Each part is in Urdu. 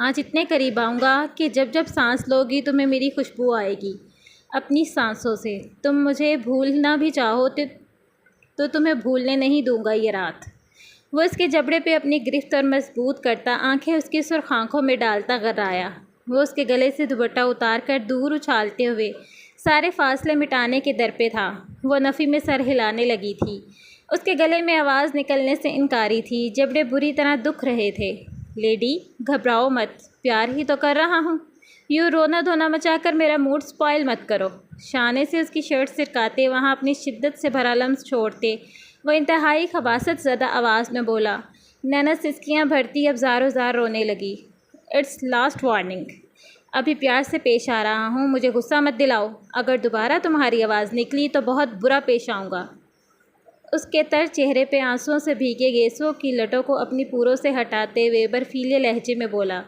آج اتنے قریب آؤں گا کہ جب جب سانس لوگی تمہیں میری خوشبو آئے گی اپنی سانسوں سے۔ تم مجھے بھولنا بھی چاہو تو تمہیں بھولنے نہیں دوں گا یہ رات۔ وہ اس کے جبڑے پہ اپنی گرفت اور مضبوط کرتا، آنکھیں اس کی سرخ آنکھوں میں ڈالتا غرایا۔ وہ اس کے گلے سے دوپٹہ اتار کر دور اچھالتے ہوئے سارے فاصلے مٹانے کے در پہ تھا۔ وہ نفی میں سر ہلانے لگی تھی۔ اس کے گلے میں آواز نکلنے سے انکاری تھی، جبڑے بری طرح دکھ رہے تھے۔ لیڈی، گھبراؤ مت، پیار ہی تو کر رہا ہوں۔ یوں رونا دھونا مچا کر میرا موڈ سپوائل مت کرو۔ شانے سے اس کی شرٹ سرکاتے، وہاں اپنی شدت سے بھرا لمس چھوڑتے، وہ انتہائی خباثت زدہ آواز میں بولا۔ نینا سسکیاں بھرتی اب زار و زار رونے لگی۔ اٹس لاسٹ وارننگ، ابھی پیار سے پیش آ رہا ہوں، مجھے غصہ مت دلاؤ۔ اگر دوبارہ تمہاری آواز نکلی تو بہت برا پیش آؤں گا۔ اس کے تر چہرے پہ آنسوؤں سے بھیگے گیسوں کی لٹوں کو اپنی پوروں سے ہٹاتے ہوئے برفیلے لہجے میں بولا۔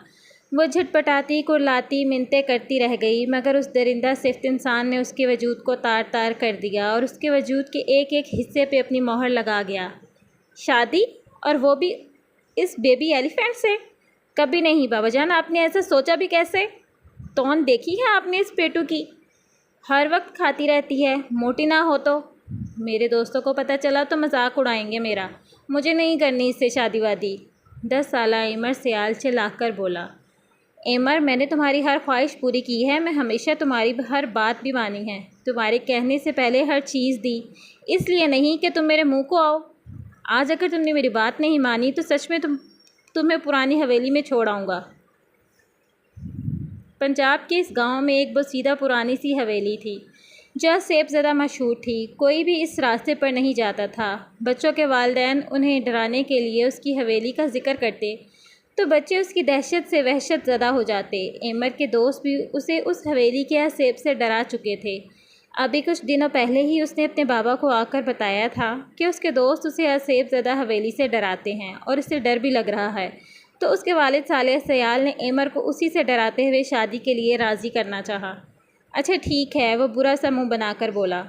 وہ جھٹپٹاتی، کرلاتی، منتیں کرتی رہ گئی، مگر اس درندہ صفت انسان نے اس کے وجود کو تار تار کر دیا اور اس کے وجود کے ایک ایک حصے پہ اپنی مہر لگا گیا۔ شادی؟ اور وہ بھی اس بیبی ایلیفینٹ سے؟ کبھی نہیں بابا جان، آپ نے ایسا سوچا بھی کیسے؟ تون دیکھی ہے آپ نے اس پیٹو کی؟ ہر وقت کھاتی رہتی ہے، موٹی نہ ہو تو۔ میرے دوستوں کو پتہ چلا تو مذاق اڑائیں گے میرا، مجھے نہیں کرنی اس سے شادی وادی۔ 10 سالہ ایمر سیال چلا کر بولا۔ ایمر، میں نے تمہاری ہر خواہش پوری کی ہے، میں ہمیشہ تمہاری ہر بات بھی مانی ہے، تمہارے کہنے سے پہلے ہر چیز دی، اس لیے نہیں کہ تم میرے منہ کو آؤ۔ آج اگر تم نے میری بات نہیں مانی تو سچ میں تمہیں پرانی حویلی میں چھوڑ آؤں گا۔ پنجاب کے اس گاؤں میں ایک بوسیدہ پرانی سی حویلی تھی جو سیب زدہ مشہور تھی، کوئی بھی اس راستے پر نہیں جاتا تھا۔ بچوں کے والدین انہیں ڈرانے کے لیے اس کی حویلی کا ذکر کرتے تو بچے اس کی دہشت سے وحشت زدہ ہو جاتے۔ ایمر کے دوست بھی اسے اس حویلی کے سیب سے ڈرا چکے تھے۔ ابھی کچھ دنوں پہلے ہی اس نے اپنے بابا کو آ کر بتایا تھا کہ اس کے دوست اسے سیب زدہ حویلی سے ڈراتے ہیں اور اسے ڈر بھی لگ رہا ہے، تو اس کے والد صالح سیال نے ایمر کو اسی سے ڈراتے ہوئے شادی کے لیے راضی کرنا چاہا۔ اچھا ٹھیک ہے، وہ برا سا منہ بنا کر بولا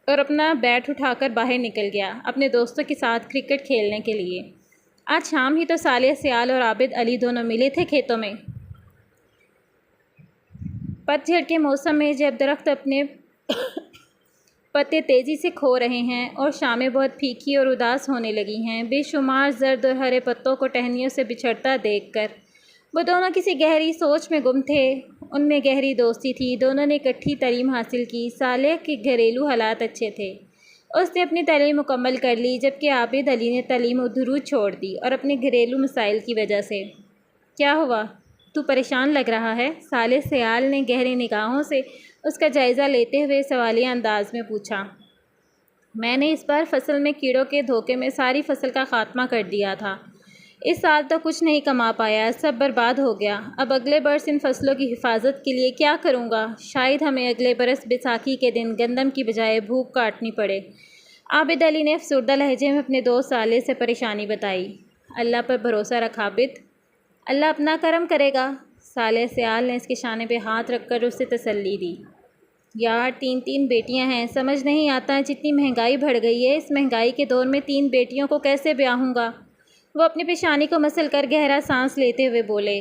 اور اپنا بیٹ اٹھا کر باہر نکل گیا اپنے دوستوں کے ساتھ کرکٹ کھیلنے کے لیے۔ آج شام ہی تو صالح سیال اور عابد علی دونوں ملے تھے کھیتوں میں۔ پت جھڑ کے موسم میں جب درخت اپنے پتے تیزی سے کھو رہے ہیں اور شامیں بہت پھیکی اور اداس ہونے لگی ہیں، بے شمار زرد اور ہرے پتوں کو ٹہنیوں سے بچھڑتا دیکھ کر وہ دونوں کسی گہری سوچ میں گم تھے۔ ان میں گہری دوستی تھی، دونوں نے اکٹھی تعلیم حاصل کی۔ صالح کے گھریلو حالات اچھے تھے، اس نے اپنی تعلیم مکمل کر لی، جبکہ عابد علی نے تعلیم و دروس چھوڑ دی اور اپنے گھریلو مسائل کی وجہ سے۔ کیا ہوا؟ تو پریشان لگ رہا ہے؟ صالح سیال نے گہری نگاہوں سے اس کا جائزہ لیتے ہوئے سوالیہ انداز میں پوچھا۔ میں نے اس بار فصل میں کیڑوں کے دھوکے میں ساری فصل کا خاتمہ کر دیا تھا، اس سال تو کچھ نہیں کما پایا، سب برباد ہو گیا۔ اب اگلے برس ان فصلوں کی حفاظت کے لیے کیا کروں گا؟ شاید ہمیں اگلے برس بیساکھی کے دن گندم کی بجائے بھوک کاٹنی پڑے۔ عابد علی نے افسردہ لہجے میں اپنے دوست صالح سے پریشانی بتائی۔ اللہ پر بھروسہ رکھ عابد، اللہ اپنا کرم کرے گا۔ صالح سیال نے اس کے شانے پہ ہاتھ رکھ کر اسے تسلی دی۔ یار 3 بیٹیاں ہیں، سمجھ نہیں آتا جتنی مہنگائی بڑھ گئی ہے، اس مہنگائی کے دور میں 3 بیٹیوں کو کیسے بیاہوں گا؟ وہ اپنی پیشانی کو مسل کر گہرا سانس لیتے ہوئے بولے۔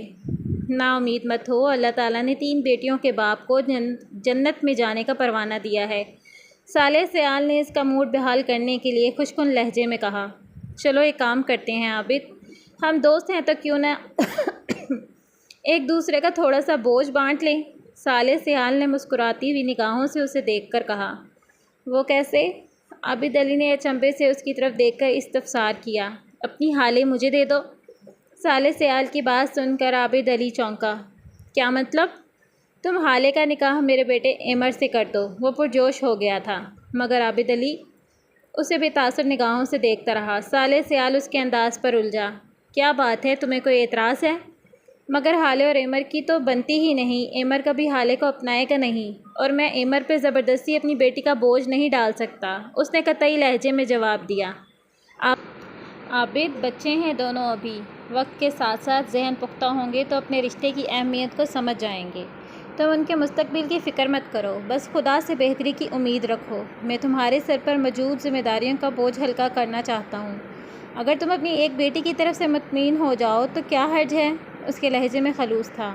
نا امید مت ہو، اللہ تعالیٰ نے 3 بیٹیوں کے باپ کو جنت میں جانے کا پروانہ دیا ہے۔ صالح سیال نے اس کا موڈ بحال کرنے کے لیے خوشکن لہجے میں کہا۔ چلو ایک کام کرتے ہیں عابد، ہم دوست ہیں تو کیوں نہ ایک دوسرے کا تھوڑا سا بوجھ بانٹ لیں۔ صالح سیال نے مسکراتی ہوئی نگاہوں سے اسے دیکھ کر کہا۔ وہ کیسے؟ عابد علی نے اچنبھے سے اس کی طرف دیکھ کر استفسار کیا۔ اپنی حالے مجھے دے دو۔ صالح سیال کی بات سن کر عابد علی چونکا۔ کیا مطلب؟ تم حالے کا نکاح میرے بیٹے ایمر سے کر دو۔ وہ پرجوش ہو گیا تھا، مگر عابد علی اسے بے تاثر نگاہوں سے دیکھتا رہا۔ صالح سیال اس کے انداز پر الجھا۔ کیا بات ہے، تمہیں کوئی اعتراض ہے؟ مگر حالے اور ایمر کی تو بنتی ہی نہیں، ایمر کبھی حالے کو اپنائے گا نہیں، اور میں ایمر پہ زبردستی اپنی بیٹی کا بوجھ نہیں ڈال سکتا، اس نے قطعی لہجے میں جواب دیا۔ عابد، بچے ہیں دونوں ابھی، وقت کے ساتھ ساتھ ذہن پختہ ہوں گے تو اپنے رشتے کی اہمیت کو سمجھ جائیں گے۔ تم ان کے مستقبل کی فکر مت کرو، بس خدا سے بہتری کی امید رکھو۔ میں تمہارے سر پر موجود ذمہ داریوں کا بوجھ ہلکا کرنا چاہتا ہوں۔ اگر تم اپنی ایک بیٹی کی طرف سے مطمئن ہو جاؤ تو کیا حرج ہے؟ اس کے لہجے میں خلوص تھا۔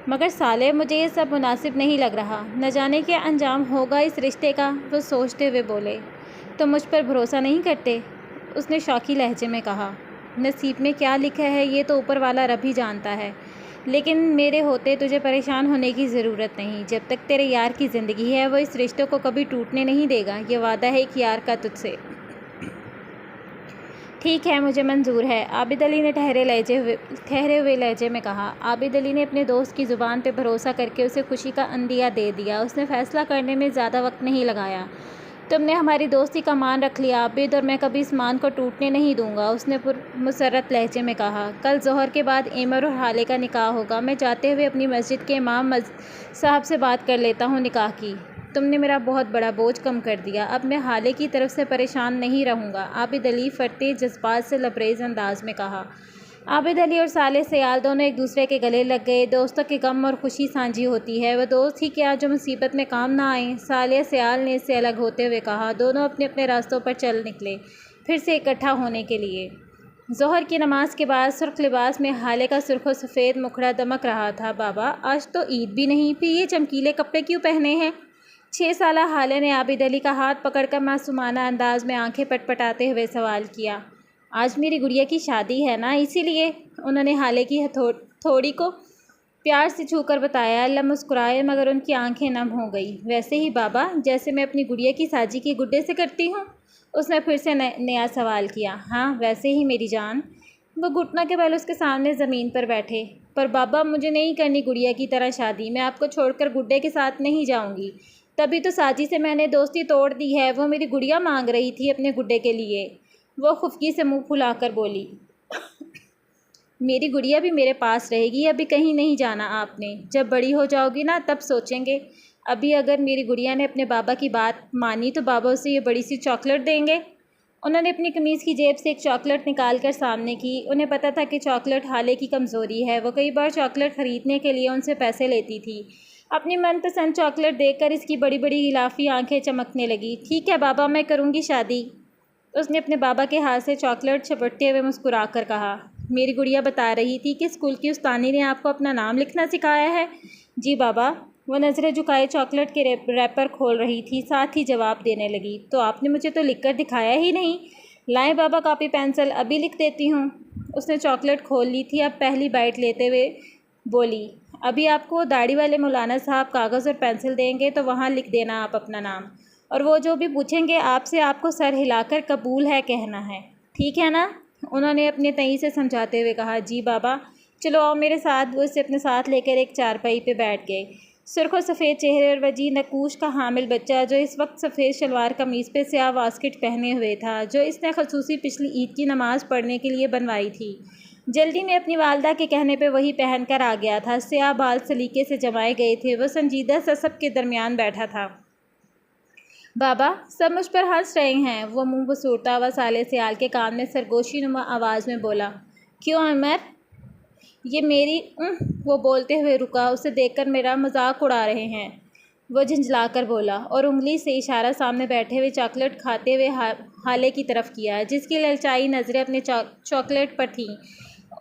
مگر صالح، مجھے یہ سب مناسب نہیں لگ رہا، نہ جانے کیا انجام ہوگا اس رشتے کا، وہ سوچتے ہوئے بولے۔ تم مجھ پر بھروسہ نہیں کرتے؟ اس نے شوقی لہجے میں کہا۔ نصیب میں کیا لکھا ہے یہ تو اوپر والا رب ہی جانتا ہے، لیکن میرے ہوتے تجھے پریشان ہونے کی ضرورت نہیں۔ جب تک تیرے یار کی زندگی ہے وہ اس رشتے کو کبھی ٹوٹنے نہیں دے گا، یہ وعدہ ہے ایک یار کا تجھ سے۔ ٹھیک ہے، مجھے منظور ہے، عابد علی نے ٹھہرے ہوئے لہجے میں کہا۔ عابد علی نے اپنے دوست کی زبان پہ بھروسہ کر کے اسے خوشی کا عندیہ دے دیا۔ اس نے فیصلہ کرنے میں زیادہ وقت نہیں لگایا۔ تم نے ہماری دوستی کا مان رکھ لیا عابد، اور میں کبھی اس مان کو ٹوٹنے نہیں دوں گا، اس نے مسرت لہجے میں کہا۔ کل ظہر کے بعد ایمر اور حالے کا نکاح ہوگا، میں جاتے ہوئے اپنی مسجد کے امام صاحب سے بات کر لیتا ہوں نکاح کی۔ تم نے میرا بہت بڑا بوجھ کم کر دیا، اب میں حالے کی طرف سے پریشان نہیں رہوں گا، عابد علی فرتے جذبات سے لبریز انداز میں کہا۔ عابد علی اور صالح سیال دونوں ایک دوسرے کے گلے لگ گئے۔ دوستوں کے غم اور خوشی سانجھی ہوتی ہے، وہ دوست ہی کیا جو مصیبت میں کام نہ آئیں۔ صالح سیال نے اس سے الگ ہوتے ہوئے کہا۔ دونوں اپنے اپنے راستوں پر چل نکلے، پھر سے اکٹھا ہونے کے لیے۔ ظہر کی نماز کے بعد سرخ لباس میں حالے کا سرخ و سفید مکھڑا دمک رہا تھا۔ بابا، آج تو عید بھی نہیں، پھر یہ چمکیلے کپڑے کیوں پہنے ہیں؟ 6 سالہ حالے نے عابد علی کا ہاتھ پکڑ کر معصومانہ انداز میں آنکھیں پٹ پٹاتے ہوئے سوال کیا۔ آج میری گڑیا کی شادی ہے نا، اسی لیے، انہوں نے حالے کی تھوڑی کو پیار سے چھو کر بتایا۔ اللہ مسکرائے مگر ان کی آنکھیں نم ہو گئی۔ ویسے ہی بابا، جیسے میں اپنی گڑیا کی ساجی کے گڈے سے کرتی ہوں؟ اس نے پھر سے نیا سوال کیا۔ ہاں ویسے ہی میری جان۔ وہ گھٹنوں کے بل اس کے سامنے زمین پر بیٹھے۔ پر بابا، مجھے نہیں کرنی گڑیا کی طرح شادی، میں آپ کو چھوڑ کر گڈے کے ساتھ نہیں جاؤں گی۔ تبھی تو ساجی سے میں نے دوستی توڑ دی ہے، وہ میری گڑیا مانگ رہی تھی اپنے گڈے کے لیے، وہ خفگی سے منہ پھلا کر بولی۔ میری گڑیا بھی میرے پاس رہے گی، ابھی کہیں نہیں جانا آپ نے، جب بڑی ہو جاؤ گی نا تب سوچیں گے۔ ابھی اگر میری گڑیا نے اپنے بابا کی بات مانی تو بابا اسے یہ بڑی سی چاکلیٹ دیں گے۔ انہوں نے اپنی قمیض کی جیب سے ایک چاکلیٹ نکال کر سامنے کی۔ انہیں پتہ تھا کہ چاکلیٹ حالے کی کمزوری ہے، وہ کئی بار چاکلیٹ خریدنے کے لیے ان سے پیسے لیتی تھی۔ اپنی من پسند چاکلیٹ دیکھ کر اس کی بڑی بڑی غلافی آنکھیں چمکنے لگی۔ ٹھیک ہے بابا، میں کروں گی شادی، اس نے اپنے بابا کے ہاتھ سے چاکلیٹ چھپٹتے ہوئے مسکرا کر کہا۔ میری گڑیا بتا رہی تھی کہ اسکول کی استانی نے آپ کو اپنا نام لکھنا سکھایا ہے؟ جی بابا، وہ نظریں جھکائے چاکلیٹ کے ریپر کھول رہی تھی، ساتھ ہی جواب دینے لگی۔ تو آپ نے مجھے تو لکھ کر دکھایا ہی نہیں۔ لائیں بابا کاپی پینسل، ابھی لکھ دیتی ہوں۔ اس نے چاکلیٹ کھول لی تھی، اب پہلی بائٹ لیتے ہوئے بولی۔ ابھی آپ کو داڑھی والے مولانا صاحب کاغذ اور پینسل دیں گے تو وہاں لکھ دینا آپ اپنا نام، اور وہ جو بھی پوچھیں گے آپ سے آپ کو سر ہلا کر قبول ہے کہنا ہے، ٹھیک ہے نا؟ انہوں نے اپنے تئیں سے سمجھاتے ہوئے کہا۔ جی بابا، چلو آؤ میرے ساتھ۔ وہ اسے اپنے ساتھ لے کر ایک چارپائی پہ بیٹھ گئے۔ سرخ و سفید چہرے اور وجیح نقوش کا حامل بچہ، جو اس وقت سفید شلوار قمیض پہ سیاہ واسکٹ پہنے ہوئے تھا، جو اس نے خصوصی پچھلی عید کی نماز پڑھنے کے لیے بنوائی تھی، جلدی میں اپنی والدہ کے کہنے پہ وہی پہن کر آ گیا تھا۔ سیاہ بال سلیقے سے جمائے گئے تھے، وہ سنجیدہ سا سب کے درمیان بیٹھا تھا۔ بابا، سب مجھ پر ہنس رہے ہیں، وہ منہ بسورتا ہوا صالح سیال کے کان میں سرگوشی نما آواز میں بولا۔ کیوں عمر؟ یہ میری وہ بولتے ہوئے رکا۔ اسے دیکھ کر میرا مذاق اڑا رہے ہیں، وہ جھنجھلا کر بولا، اور انگلی سے اشارہ سامنے بیٹھے ہوئے چاکلیٹ کھاتے ہوئے حالے کی طرف کیا، جس کی للچائی نظریں اپنے چاکلیٹ پر تھیں۔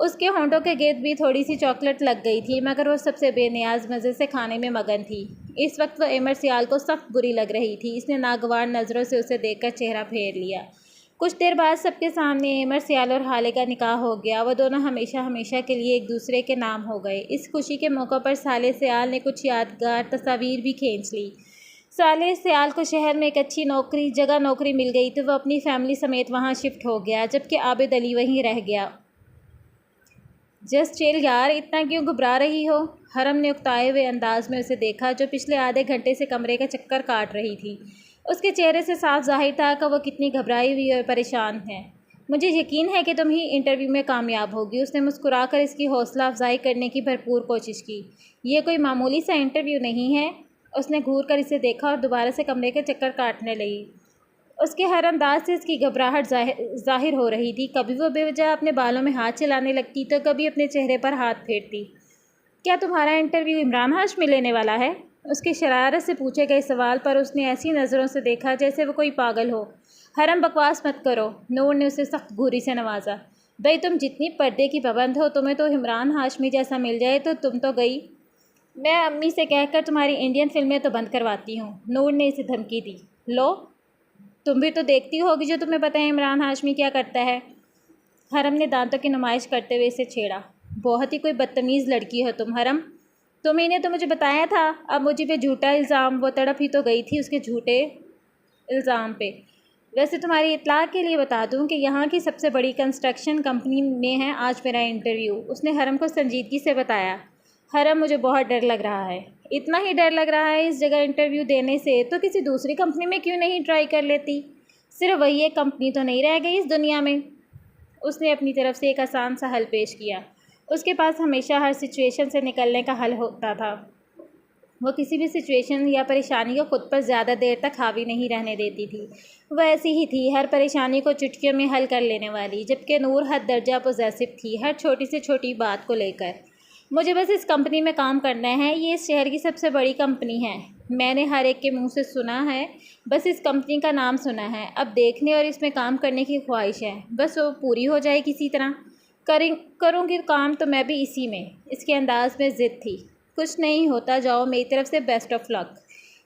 اس کے ہونٹوں کے گرد بھی تھوڑی سی چاکلیٹ لگ گئی تھی، مگر وہ سب سے بے نیاز مزے سے کھانے میں مگن تھی۔ اس وقت وہ ایمر سیال کو سخت بری لگ رہی تھی۔ اس نے ناگوار نظروں سے اسے دیکھ کر چہرہ پھیر لیا۔ کچھ دیر بعد سب کے سامنے ایمر سیال اور حالے کا نکاح ہو گیا۔ وہ دونوں ہمیشہ ہمیشہ کے لیے ایک دوسرے کے نام ہو گئے۔ اس خوشی کے موقع پر صالح سیال نے کچھ یادگار تصاویر بھی کھینچ لی۔ صالح سیال کو شہر میں ایک اچھی نوکری مل گئی تو وہ اپنی فیملی سمیت وہاں شفٹ ہو گیا، جبکہ عابد علی وہیں رہ گیا۔ جسٹ چل یار، اتنا کیوں گھبرا رہی ہو؟ حرم نے اکتائے ہوئے انداز میں اسے دیکھا، جو پچھلے آدھے گھنٹے سے کمرے کا چکر کاٹ رہی تھی۔ اس کے چہرے سے صاف ظاہر تھا کہ وہ کتنی گھبرائی ہوئی اور پریشان ہے۔ مجھے یقین ہے کہ تم ہی انٹرویو میں کامیاب ہوگی، اس نے مسکرا کر اس کی حوصلہ افزائی کرنے کی بھرپور کوشش کی۔ یہ کوئی معمولی سا انٹرویو نہیں ہے۔ اس نے گھور کر اسے دیکھا اور دوبارہ سے کمرے کے چکر کاٹنے لگی۔ اس کے ہر انداز سے اس کی گھبراہٹ ظاہر ہو رہی تھی۔ کبھی وہ بے وجہ اپنے بالوں میں ہاتھ چلانے لگتی تو کبھی اپنے چہرے پر ہاتھ پھیرتی۔ کیا تمہارا انٹرویو عمران ہاشمی لینے والا ہے؟ اس کی شرارت سے پوچھے گئے سوال پر اس نے ایسی نظروں سے دیکھا جیسے وہ کوئی پاگل ہو۔ حرم، بکواس مت کرو، نور نے اسے سخت گھوری سے نوازا۔ بھائی تم جتنی پردے کی پابند ہو، تمہیں تو عمران ہاشمی جیسا مل جائے تو تم تو گئی۔ میں امی سے کہہ کر تمہاری انڈین فلمیں تو بند کرواتی ہوں، نور نے اسے دھمکی دی۔ لو، تم بھی تو دیکھتی ہوگی جو تمہیں پتہ ہے عمران ہاشمی کیا کرتا ہے۔ حرم نے دانتوں کی نمائش کرتے ہوئے اسے چھیڑا۔ بہت ہی کوئی بدتمیز لڑکی ہو تم حرم، تمہیں نے تو مجھے بتایا تھا۔ اب مجھے پہ جھوٹا الزام، وہ تڑپ ہی تو گئی تھی اس کے جھوٹے الزام پہ۔ ویسے تمہاری اطلاع کے لیے بتا دوں کہ یہاں کی سب سے بڑی کنسٹرکشن کمپنی میں ہے آج میرا انٹرویو، اس نے حرم کو سنجیدگی سے بتایا۔ حرم، مجھے بہت ڈر لگ رہا ہے۔ اتنا ہی ڈر لگ رہا ہے اس جگہ انٹرویو دینے سے تو کسی دوسری کمپنی میں کیوں نہیں ٹرائی کر لیتی؟ صرف وہی ایک کمپنی تو نہیں رہ گئی اس دنیا میں۔ اس نے اپنی طرف سے ایک آسان سا حل پیش کیا۔ اس کے پاس ہمیشہ ہر سچویشن سے نکلنے کا حل ہوتا تھا۔ وہ کسی بھی سچویشن یا پریشانی کو خود پر زیادہ دیر تک حاوی نہیں رہنے دیتی تھی۔ وہ ایسی ہی تھی، ہر پریشانی کو چٹکیوں میں حل کر لینے والی، جبکہ نور حد درجہ پوزیسو تھی ہر چھوٹی سے چھوٹی بات کو لے کر۔ مجھے بس اس کمپنی میں کام کرنا ہے، یہ اس شہر کی سب سے بڑی کمپنی ہے۔ میں نے ہر ایک کے منہ سے سنا ہے، بس اس کمپنی کا نام سنا ہے، اب دیکھنے اور اس میں کام کرنے کی خواہش ہے، بس وہ پوری ہو جائے کسی طرح۔ کروں گی کام تو میں بھی اسی میں۔ اس کے انداز میں ضد تھی۔ کچھ نہیں ہوتا، جاؤ، میری طرف سے بیسٹ آف لک۔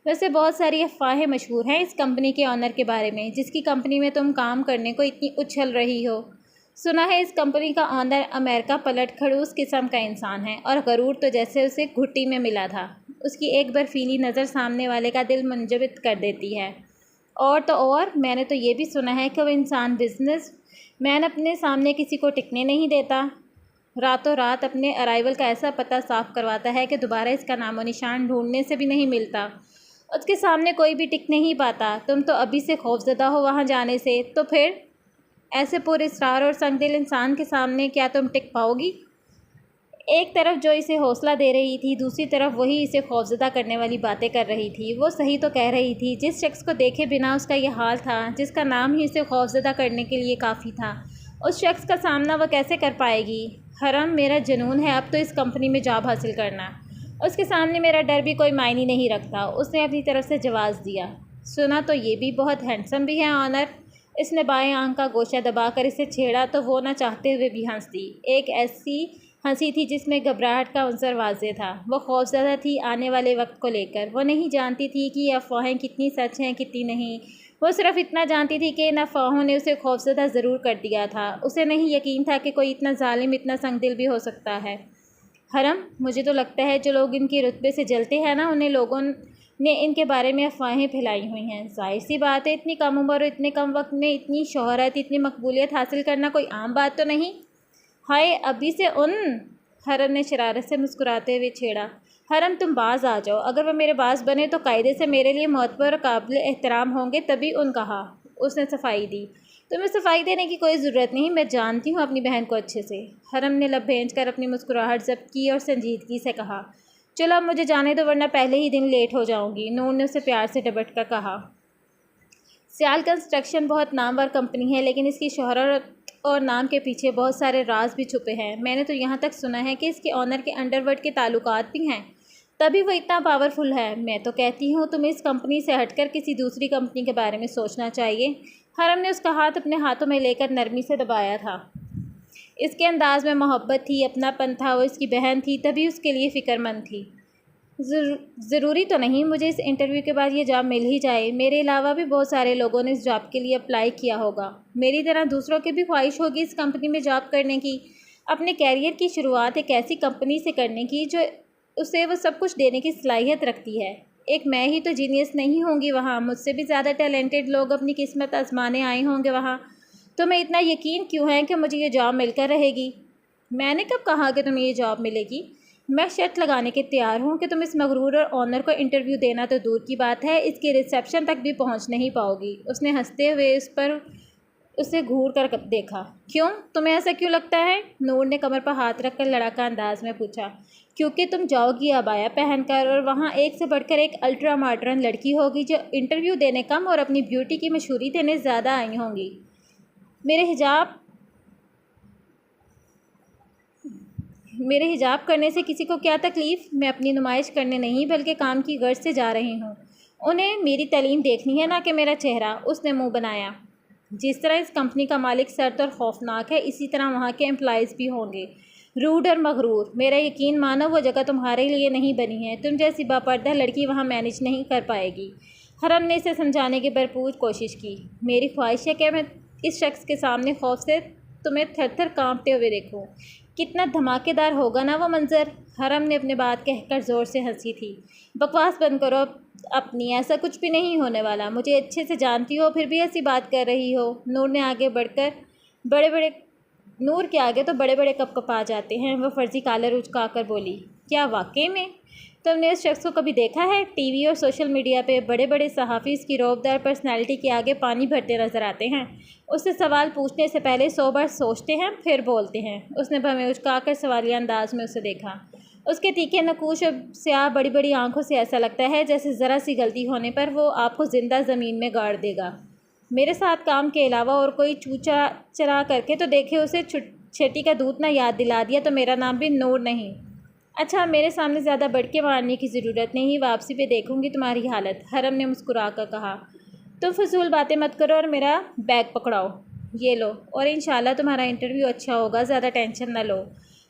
ویسے بہت ساری افواہیں مشہور ہیں اس کمپنی کے آنر کے بارے میں، جس کی کمپنی میں تم کام کرنے کو اتنی اچھل رہی ہو۔ سنا ہے اس کمپنی کا آنر امریکہ پلٹ کھڑوس قسم کا انسان ہے، اور غرور تو جیسے اسے گھٹی میں ملا تھا۔ اس کی ایک برفیلی نظر سامنے والے کا دل منجمد کر دیتی ہے۔ اور تو اور، میں نے تو یہ بھی سنا ہے کہ وہ انسان بزنس مین اپنے سامنے کسی کو ٹکنے نہیں دیتا، راتوں رات اپنے ارائیول کا ایسا پتہ صاف کرواتا ہے کہ دوبارہ اس کا نام و نشان ڈھونڈنے سے بھی نہیں ملتا۔ اس کے سامنے کوئی بھی ٹک نہیں پاتا۔ تم تو ابھی سے خوفزدہ ہو وہاں جانے سے، تو پھر ایسے پر اسرار اور سنگ دل انسان کے سامنے کیا تم ٹک پاؤ گی؟ ایک طرف جو اسے حوصلہ دے رہی تھی، دوسری طرف وہی اسے خوفزدہ کرنے والی باتیں کر رہی تھی۔ وہ صحیح تو کہہ رہی تھی، جس شخص کو دیکھے بنا اس کا یہ حال تھا، جس کا نام ہی اسے خوفزدہ کرنے کے لیے کافی تھا، اس شخص کا سامنا وہ کیسے کر پائے گی؟ حرم، میرا جنون ہے اب تو اس کمپنی میں جاب حاصل کرنا۔ اس کے سامنے میرا ڈر بھی کوئی معنی نہیں رکھتا، اس نے اپنی طرف سے جواز دیا۔ سنا تو یہ بھی بہت ہینڈسم بھی ہے آنر۔ اس نے بائیں آنکھ کا گوشہ دبا کر اسے چھیڑا تو وہ نہ چاہتے ہوئے بھی ہنس دی۔ ایک ایسی ہنسی تھی جس میں گھبراہٹ کا عنصر واضح تھا۔ وہ خوفزدہ تھی آنے والے وقت کو لے کر۔ وہ نہیں جانتی تھی کہ یہ افواہیں کتنی سچ ہیں کتنی نہیں۔ وہ صرف اتنا جانتی تھی کہ ان افواہوں نے اسے خوفزدہ ضرور کر دیا تھا۔ اسے نہیں یقین تھا کہ کوئی اتنا ظالم، اتنا سنگ دل بھی ہو سکتا ہے۔ حرم، مجھے تو لگتا ہے جو لوگ ان کے رتبے سے جلتے ہیں نا، انہیں لوگوں نے ان کے بارے میں افواہیں پھیلائی ہوئی ہیں۔ ظاہر سی بات ہے، اتنی کم عمر اور اتنے کم وقت میں اتنی شہرت، اتنی مقبولیت حاصل کرنا کوئی عام بات تو نہیں۔ ہائے، ابھی سے حرم نے شرارت سے مسکراتے ہوئے چھیڑا۔ حرم، تم باز آ جاؤ، اگر وہ میرے باز بنے تو قاعدے سے میرے لیے معتبر اور قابل احترام ہوں گے، تبھی کہا۔ اس نے صفائی دی۔ تمہیں صفائی دینے کی کوئی ضرورت نہیں، میں جانتی ہوں اپنی بہن کو اچھے سے۔ حرم نے لب بھینچ کر اپنی مسکراہٹ ضبط کی اور سنجیدگی سے کہا، چلو اب مجھے جانے دو ورنہ پہلے ہی دن لیٹ ہو جاؤں گی۔ نور نے اسے پیار سے ڈپٹ کر کہا۔ سیال کنسٹرکشن بہت نامور کمپنی ہے، لیکن اس کی شہرت اور نام کے پیچھے بہت سارے راز بھی چھپے ہیں۔ میں نے تو یہاں تک سنا ہے کہ اس کے آنر کے انڈر ورلڈ کے تعلقات بھی ہیں، تبھی وہ اتنا پاورفل ہے۔ میں تو کہتی ہوں تمہیں اس کمپنی سے ہٹ کر کسی دوسری کمپنی کے بارے میں سوچنا چاہیے۔ حرم نے اس کا ہاتھ اپنے ہاتھوں میں لے کر نرمی سے دبایا تھا۔ اس کے انداز میں محبت تھی، اپنا پن تھا، وہ اس کی بہن تھی، تبھی اس کے لیے فکر مند تھی۔ ضروری تو نہیں مجھے اس انٹرویو کے بعد یہ جاب مل ہی جائے، میرے علاوہ بھی بہت سارے لوگوں نے اس جاب کے لیے اپلائی کیا ہوگا۔ میری طرح دوسروں کی بھی خواہش ہوگی اس کمپنی میں جاب کرنے کی، اپنے کیریئر کی شروعات ایک ایسی کمپنی سے کرنے کی جو اسے وہ سب کچھ دینے کی صلاحیت رکھتی ہے۔ ایک میں ہی تو جینیس نہیں ہوں گی وہاں، مجھ سے بھی زیادہ ٹیلنٹڈ لوگ اپنی قسمت آزمانے آئے ہوں گے وہاں۔ تمہیں اتنا یقین کیوں ہے کہ مجھے یہ جاب مل کر رہے گی؟ میں نے کب کہا کہ تمہیں یہ جاب ملے گی؟ میں شرط لگانے کے تیار ہوں کہ تم اس مغرور اور آنر کو انٹرویو دینا تو دور کی بات ہے، اس کی ریسیپشن تک بھی پہنچ نہیں پاؤ گی۔ اس نے ہنستے ہوئے اسے گھور کر دیکھا۔ کیوں؟ تمہیں ایسا کیوں لگتا ہے؟ نور نے کمر پر ہاتھ رکھ کر لڑاکا انداز میں پوچھا۔ کیونکہ تم جاؤ گی عبایا پہن کر، اور وہاں ایک سے بڑھ کر ایک الٹرا ماڈرن لڑکی ہوگی جو انٹرویو دینے کم اور اپنی بیوٹی کی مشہوری دینے زیادہ آئی ہوں گی۔ میرے حجاب کرنے سے کسی کو کیا تکلیف؟ میں اپنی نمائش کرنے نہیں بلکہ کام کی غرض سے جا رہی ہوں۔ انہیں میری تعلیم دیکھنی ہے، نہ کہ میرا چہرہ۔ اس نے منہ بنایا۔ جس طرح اس کمپنی کا مالک سرد اور خوفناک ہے، اسی طرح وہاں کے امپلائیز بھی ہوں گے، روڈ اور مغرور۔ میرا یقین مانو وہ جگہ تمہارے لیے نہیں بنی ہے، تم جیسی باپردہ لڑکی وہاں مینیج نہیں کر پائے گی۔ حرم نے اسے سمجھانے کی بھرپور کوشش کی۔ میری خواہش ہے کہ میں اس شخص کے سامنے خوف سے تمہیں تھر تھر کانپتے ہوئے دیکھوں۔ کتنا دھماکے دار ہوگا نا وہ منظر۔ حرم نے اپنے بات کہہ کر زور سے ہنسی تھی۔ بکواس بند کرو اپنی، ایسا کچھ بھی نہیں ہونے والا، مجھے اچھے سے جانتی ہو پھر بھی ایسی بات کر رہی ہو۔ نور نے آگے بڑھ کر نور کے آگے تو بڑے بڑے کپ کپا جاتے ہیں، وہ فرضی کالر اچکا کر بولی۔ کیا واقعی میں تم نے اس شخص کو کبھی دیکھا ہے؟ ٹی وی اور سوشل میڈیا پہ بڑے بڑے صحافی اس کی رعب پرسنالٹی کے آگے پانی بھرتے نظر آتے ہیں۔ اس سے سوال پوچھنے سے پہلے 100 بار سوچتے ہیں پھر بولتے ہیں۔ اس نے بھویں اچکا کر سوالیہ انداز میں اسے دیکھا۔ اس کے تیکھے نقوش اور سیاہ بڑی بڑی آنکھوں سے ایسا لگتا ہے جیسے ذرا سی غلطی ہونے پر وہ آپ کو زندہ زمین میں گاڑ دے گا۔ میرے ساتھ کام کے علاوہ اور کوئی چوچا چرا کر کے تو دیکھے، اسے چھٹی کا دودھ نہ یاد دلا دیا تو میرا نام بھی نور نہیں۔ اچھا، میرے سامنے زیادہ بڑھ کے مارنے کی ضرورت نہیں، واپسی پہ دیکھوں گی تمہاری حالت، حرم نے مسکرا کر کہا۔ تم فضول باتیں مت کرو اور میرا بیگ پکڑاؤ، یہ لو، اور انشاءاللہ تمہارا انٹرویو اچھا ہوگا، زیادہ ٹینشن نہ لو۔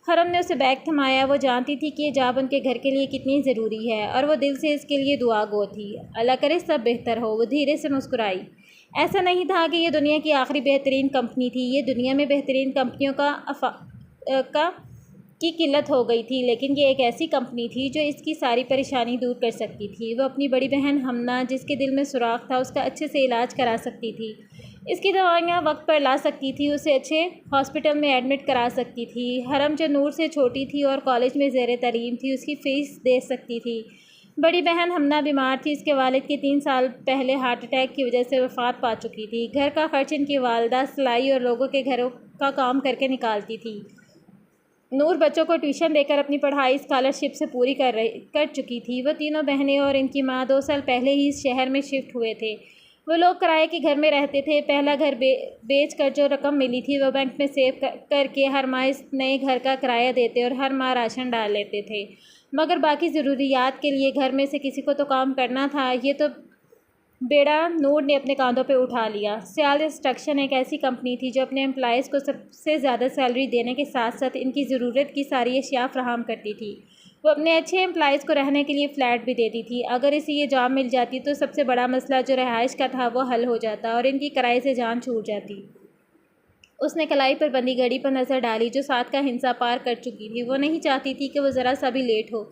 حرم نے اسے بیگ تھمایا۔ وہ جانتی تھی کہ یہ جاب ان کے گھر کے لیے کتنی ضروری ہے اور وہ دل سے اس کے لیے دعا گو تھی۔ اللہ کرے سب بہتر ہو۔ وہ دھیرے سے مسکرائی۔ ایسا نہیں تھا کہ یہ دنیا کی آخری بہترین کمپنی تھی، یہ دنیا میں بہترین کمپنیوں کی قلت ہو گئی تھی، لیکن یہ ایک ایسی کمپنی تھی جو اس کی ساری پریشانی دور کر سکتی تھی۔ وہ اپنی بڑی بہن ہمنا، جس کے دل میں سوراخ تھا، اس کا اچھے سے علاج کرا سکتی تھی، اس کی دوائیاں وقت پر لا سکتی تھی، اسے اچھے ہاسپٹل میں ایڈمٹ کرا سکتی تھی۔ حرم جو نور سے چھوٹی تھی اور کالج میں زیر تعلیم تھی، اس کی فیس دے سکتی تھی۔ بڑی بہن ہمنا بیمار تھی، اس کے والد کی 3 سال پہلے ہارٹ اٹیک کی وجہ سے وفات پا چکی تھی۔ گھر کا خرچ ان کی والدہ سلائی اور لوگوں کے گھروں کا کام کر کے نکالتی تھی۔ نور بچوں کو ٹیوشن دے کر اپنی پڑھائی اسکالرشپ سے پوری کر چکی تھی۔ وہ تینوں بہنیں اور ان کی ماں 2 سال پہلے ہی اس شہر میں شفٹ ہوئے تھے۔ وہ لوگ کرائے کے گھر میں رہتے تھے۔ پہلا گھر بیچ کر جو رقم ملی تھی وہ بینک میں سیو کر کے ہر ماہ اس نئے گھر کا کرایہ دیتے اور ہر ماہ راشن ڈال لیتے تھے، مگر باقی ضروریات کے لیے گھر میں سے کسی کو تو کام کرنا تھا۔ یہ تو بیڑا نور نے اپنے کاندھوں پہ اٹھا لیا۔ سیال انسٹرکشن ایک ایسی کمپنی تھی جو اپنے امپلائیز کو سب سے زیادہ سیلری دینے کے ساتھ ساتھ ان کی ضرورت کی ساری اشیاء فراہم کرتی تھی۔ وہ اپنے اچھے امپلائیز کو رہنے کے لیے فلیٹ بھی دیتی تھی۔ اگر اسے یہ جاب مل جاتی تو سب سے بڑا مسئلہ جو رہائش کا تھا وہ حل ہو جاتا اور ان کی کرائے سے جان چھوٹ جاتی۔ اس نے کلائی پر بندی گھڑی پر نظر ڈالی جو 7 کا ہندسہ پار کر چکی تھی۔ وہ نہیں چاہتی تھی کہ وہ ذرا سا بھی لیٹ ہو۔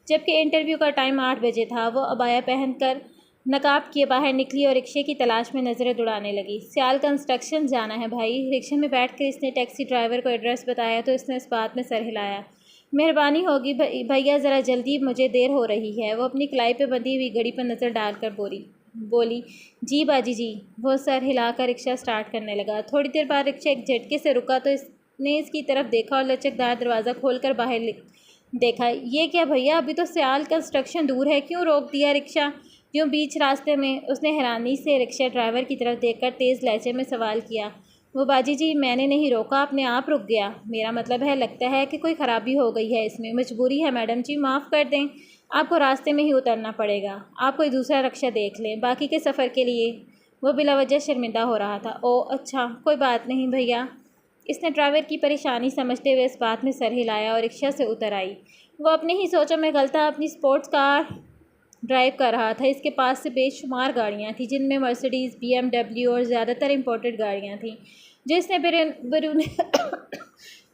جبکہ انٹرویو کا ٹائم 8 بجے تھا، وہ عبایا پہن کر نقاب کیے باہر نکلی اور رکشے کی تلاش میں نظریں دوڑانے لگی۔ سیال کنسٹرکشن جانا ہے بھائی؟ رکشے میں بیٹھ کر اس نے ٹیکسی ڈرائیور کو ایڈریس بتایا تو اس نے اس بات میں سر ہلایا۔ مہربانی ہوگی بھیا، ذرا جلدی، مجھے دیر ہو رہی ہے۔ وہ اپنی کلائی پہ بندھی ہوئی گھڑی پر نظر ڈال کر بولی۔ جی باجی جی۔ وہ سر ہلا کر رکشہ سٹارٹ کرنے لگا۔ تھوڑی دیر بعد رکشہ ایک جھٹکے سے رکا تو اس نے اس کی طرف دیکھا اور لچکدار دروازہ کھول کر باہر دیکھا۔ یہ کیا بھیا، ابھی تو سیال کنسٹرکشن دور ہے، کیوں روک دیا رکشہ یوں بیچ راستے میں؟ اس نے حیرانی سے رکشہ ڈرائیور کی طرف دیکھ کر تیز لہجے میں سوال کیا۔ وہ باجی جی، میں نے نہیں روکا، اپنے آپ رک گیا۔ میرا مطلب ہے لگتا ہے کہ کوئی خرابی ہو گئی ہے اس میں، مجبوری ہے میڈم جی، معاف کر دیں، آپ کو راستے میں ہی اترنا پڑے گا، آپ کوئی دوسرا رکشہ دیکھ لیں باقی کے سفر کے لیے۔ وہ بلا وجہ شرمندہ ہو رہا تھا۔ او اچھا، کوئی بات نہیں بھیا۔ اس نے ڈرائیور کی پریشانی سمجھتے ہوئے اس بات میں سر ہلایا اور رکشہ سے اتر آئی۔ وہ اپنے ہی سوچوں میں غلطہ اپنی اسپورٹس کار ڈرائیو کر رہا تھا۔ اس کے پاس سے بے شمار گاڑیاں تھیں جن میں مرسیڈیز، BMW اور زیادہ تر امپورٹڈ گاڑیاں تھیں جو اس نے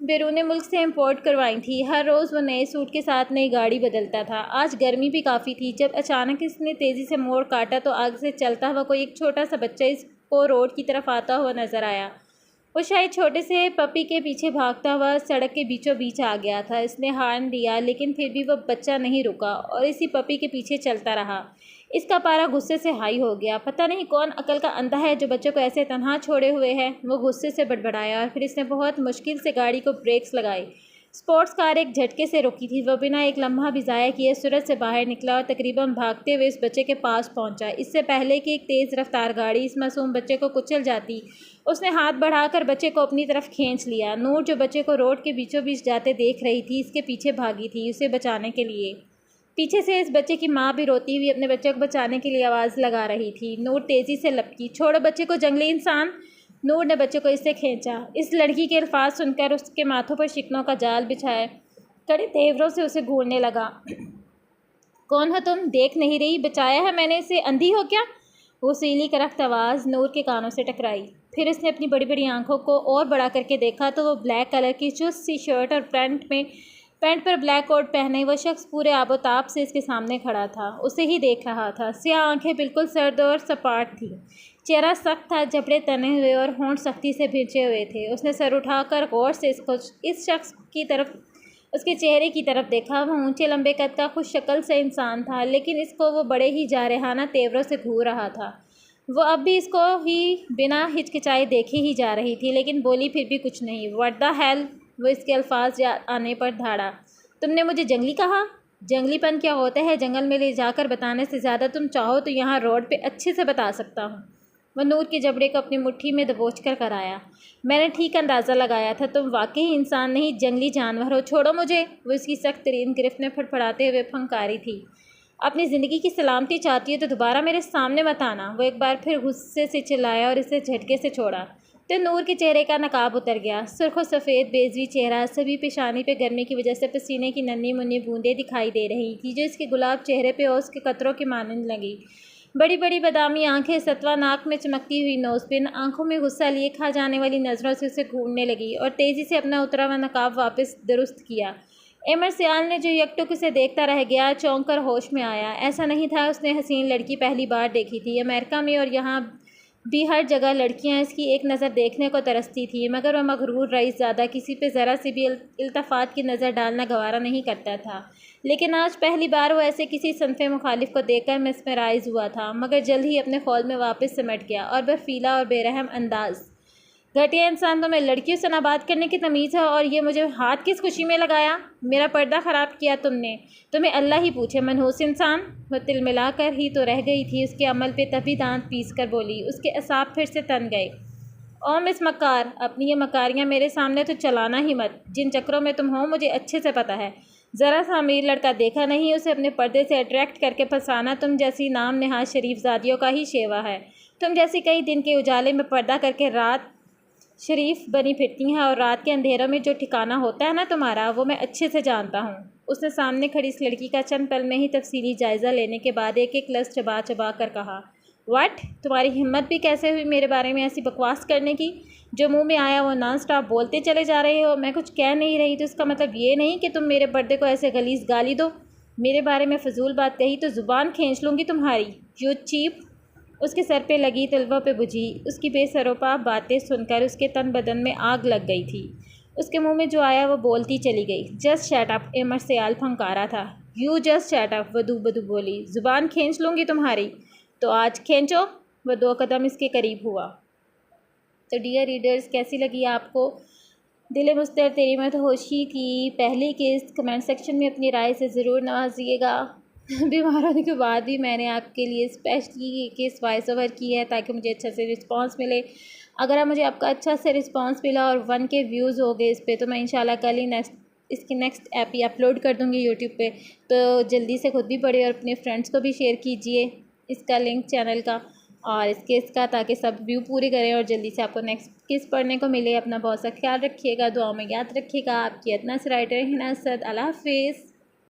بیرون ملک سے امپورٹ کروائی تھیں۔ ہر روز وہ نئے سوٹ کے ساتھ نئی گاڑی بدلتا تھا۔ آج گرمی بھی کافی تھی۔ جب اچانک اس نے تیزی سے موڑ کاٹا تو آگے سے چلتا ہوا کوئی ایک چھوٹا سا بچہ اس کو روڈ کی طرف آتا ہوا نظر آیا۔ وہ شاید چھوٹے سے پپی کے پیچھے بھاگتا ہوا سڑک کے بیچوں بیچ آ گیا تھا۔ اس نے ہارن دیا لیکن پھر بھی وہ بچہ نہیں رکا اور اسی پپی کے پیچھے چلتا رہا۔ اس کا پارا غصے سے ہائی ہو گیا۔ پتہ نہیں کون عقل کا اندھا ہے جو بچوں کو ایسے تنہا چھوڑے ہوئے ہے۔ وہ غصے سے بڑبڑایا اور پھر اس نے بہت مشکل سے گاڑی کو بریکس لگائے۔ اسپورٹس کار ایک جھٹکے سے رکی تھی۔ وہ بنا ایک لمحہ بھی ضائع کیے سرعت سے باہر نکلا اور تقریباً بھاگتے ہوئے اس بچے کے پاس پہنچا۔ اس سے پہلے کہ ایک تیز رفتار گاڑی اس معصوم بچے کو کچل جاتی، اس نے ہاتھ بڑھا کر بچے کو اپنی طرف کھینچ لیا۔ نور جو بچے کو روڈ کے بیچوں بیچ جاتے دیکھ رہی تھی، اس کے پیچھے بھاگی تھی اسے بچانے کے لیے۔ پیچھے سے اس بچے کی ماں بھی روتی ہوئی اپنے بچے کو بچانے کے لیے آواز لگا رہی تھی۔ نور تیزی سے لپکی۔ چھوڑو بچے کو جنگلی انسان، نور نے بچے کو اس سے کھینچا۔ اس لڑکی کے الفاظ سن کر اس کے ماتھوں پر شکنوں کا جال بچھائے کڑے تیوروں سے اسے گھورنے لگا۔ کون ہو تم؟ دیکھ نہیں رہی؟ بچایا ہے میں نے اسے، اندھی ہو کیا؟ وہ سیلی کرخت آواز نور کے کانوں سے ٹکرائی۔ پھر اس نے اپنی بڑی بڑی آنکھوں کو اور بڑا کر کے دیکھا تو وہ بلیک کلر کی چست سی شرٹ اور پینٹ پر بلیک کوٹ پہنے وہ شخص پورے آب و تاب سے اس کے سامنے کھڑا تھا، اسے ہی دیکھ رہا تھا۔ سیاہ آنکھیں بالکل سرد اور سپاٹ تھیں، چہرہ سخت تھا، جبڑے تنے ہوئے اور ہونٹ سختی سے بھینچے ہوئے تھے۔ اس نے سر اٹھا کر غور سے اس شخص کی طرف، اس کے چہرے کی طرف دیکھا۔ وہ اونچے لمبے قد کا خوش شکل سے انسان تھا، لیکن اس کو وہ بڑے ہی جارحانہ تیوروں سے گھور رہا تھا۔ وہ اب بھی اس کو ہی بنا ہچکچائے دیکھے ہی جا رہی تھی، لیکن بولی پھر بھی کچھ نہیں۔ "What the hell!" وہ اس کے الفاظ آنے پر دھاڑا۔ "تم نے مجھے جنگلی کہا؟ جنگلی پن کیا ہوتا ہے جنگل میں لے جا کر بتانے سے زیادہ تم چاہو تو یہاں روڈ پہ اچھے سے بتا سکتا ہوں۔ وہ نور کے جبڑے کو اپنی مٹھی میں دبوچ کر کرایا۔ "میں نے ٹھیک اندازہ لگایا تھا، تم واقعی انسان نہیں جنگلی جانور ہو، چھوڑو مجھے!" وہ اس کی سخت ترین گرفت میں پھڑپڑاتے ہوئے پھنکاری تھی۔ "اپنی زندگی کی سلامتی چاہتی ہو تو دوبارہ میرے سامنے مت آنا!" وہ ایک بار پھر غصے سے چلایا اور اسے جھٹکے سے چھوڑا تو نور کے چہرے کا نقاب اتر گیا۔ سرخ و سفید بیضوی چہرہ، سبھی پیشانی پہ گرمی کی وجہ سے پسینے کی ننھی منھی بوندیں دکھائی دے رہی تھیں جو اس کے گلاب چہرے پہ اوس کے قطروں کے مانند لگیں۔ بڑی بڑی بادامی آنکھیں، ستوا ناک میں چمکتی ہوئی نوز پن، آنکھوں میں غصہ لیے کھا جانے والی نظروں سے اسے گھورنے لگی اور تیزی سے اپنا اترا ہوا نقاب واپس درست کیا۔ ایمر سیال نے جو یکٹک اسے دیکھتا رہ گیا، چونک کر ہوش میں آیا۔ ایسا نہیں تھا اس نے حسین لڑکی پہلی بار دیکھی تھی۔ امریکہ میں اور یہاں بھی ہر جگہ لڑکیاں اس کی ایک نظر دیکھنے کو ترستی تھیں، مگر وہ مغرور رئیس زادہ کسی پہ ذرا سی بھی التفات کی نظر ڈالنا گوارا نہیں کرتا تھا۔ لیکن آج پہلی بار وہ ایسے کسی صنف مخالف کو دیکھ کر مسمرائز ہوا تھا، مگر جلد ہی اپنے خول میں واپس سمٹ گیا اور برفیلا اور بے رحم انداز: "گھٹیا انسان، تمہیں لڑکیوں سے نہ بات کرنے کی تمیز ہے اور یہ مجھے ہاتھ کس خوشی میں لگایا؟ میرا پردہ خراب کیا تم نے، تمہیں اللہ ہی پوچھے، منحوس انسان!" وہ تلملا کر ہی تو رہ گئی تھی، اس کے عمل پہ تبھی دانت پیس کر بولی۔ اس کے اعصاب پھر سے تن گئے۔ "او مس مکار، اپنی یہ مکاریاں میرے سامنے تو چلانا ہی مت، جن چکروں میں تم ہو مجھے اچھے سے پتہ ہے۔ ذرا سا امیر لڑکا دیکھا نہیں، اسے اپنے پردے سے اٹریکٹ کر کے پھنسانا تم جیسی نام نہاد شریف زادیوں کا ہی شیوا ہے۔ تم جیسی کئی دن کے اجالے میں پردہ کر کے رات شریف بنی پھرتی ہیں، اور رات کے اندھیروں میں جو ٹھکانہ ہوتا ہے نا تمہارا، وہ میں اچھے سے جانتا ہوں۔" اس نے سامنے کھڑی اس لڑکی کا چند پل میں ہی تفصیلی جائزہ لینے کے بعد ایک ایک لفظ چبا چبا کر کہا۔ "واٹ! تمہاری ہمت بھی کیسے ہوئی میرے بارے میں ایسی بکواس کرنے کی؟ جو منہ میں آیا وہ نان سٹاپ بولتے چلے جا رہے ہو۔ میں کچھ کہہ نہیں رہی تو اس کا مطلب یہ نہیں کہ تم میرے پردے کو ایسے غلیظ گالی دو۔ میرے بارے میں فضول بات کہی تو زبان کھینچ لوں گی تمہاری، یو چیپ!" اس کے سر پہ لگی تلووں پہ بجھی اس کی بے سروپا باتیں سن کر اس کے تن بدن میں آگ لگ گئی تھی۔ اس کے منہ میں جو آیا وہ بولتی چلی گئی۔ "Just shut up!" ایمر سیال پھنکارا تھا۔ "You just shut up!" وہ دو بدو بولی۔ "زبان کھینچ لوں گی تمہاری؟ تو آج کھینچو!" وہ 2 قدم اس کے قریب ہوا۔ تو ڈیئر ریڈرز، کیسی لگی آپ کو دل مستر تیری مدہوشی کی پہلی قسط؟ کمنٹ سیکشن میں اپنی رائے سے ضرور نوازیے گا۔ بیمار ہونے کے بعد بھی میں نے آپ کے لیے اسپیشلی یہ قسط وائس اوور کی ہے تاکہ مجھے اچھا سے رسپانس ملے۔ اگر مجھے آپ کا اچھا سے رسپانس ملا اور 1 کے ویوز ہو گئے اس پہ، تو میں انشاءاللہ کل ہی اس کی نیکسٹ ایپی اپلوڈ کر دوں گی یوٹیوب پہ۔ تو جلدی سے خود بھی پڑھیں اور اپنے فرینڈس کو بھی شیئر کیجئے اس کا لنک چینل کا اور اس قسط کا، تاکہ سب ویو پوری کریں اور جلدی سے آپ کو نیکسٹ قسط پڑھنے کو ملے۔ اپنا بہت سا خیال رکھیے گا، دعاؤں میں یاد رکھیے گا۔ آپ کی ادنیٰ سے رائٹر ہنا اسد۔ اللہ حافظ۔